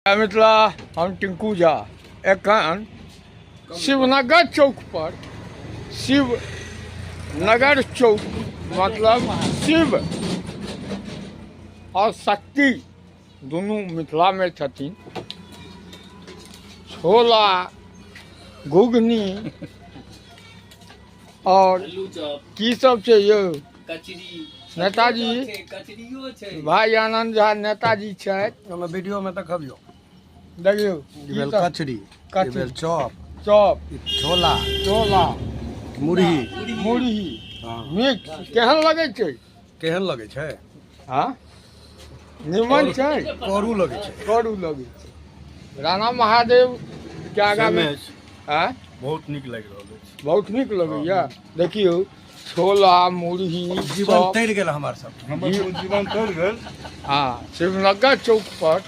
मिथिला हम टिंकू झा एखन शिवनगर चौक पर शिवनगर चौक मतलब शिव और शक्ति दोनों मिथिला में छथिन। छोला घुघनी और की सब छै यौ नेताजी भाई आनंद झा नेताजी छथि। वीडियो में देखबियो देखियौ ई भेल कचरी, ई भेल चॉप, चॉप छोला, छोला मुरही। मुरही हाँ। मिक्स केहन लगै छै? केहन लगे छै? हाँ निमन छै, करू लगे छै। करू लगै छै। राणा महादेव के आगा में हाँ बहुत नीक लागि रहल अछि। बहुत नीक लगैया। देखियौ छोला मुरही जीवन चॉप। तैर गेल हमार सब, हमर जीवन तैर गेल। हाँ शिवनगर चौक पर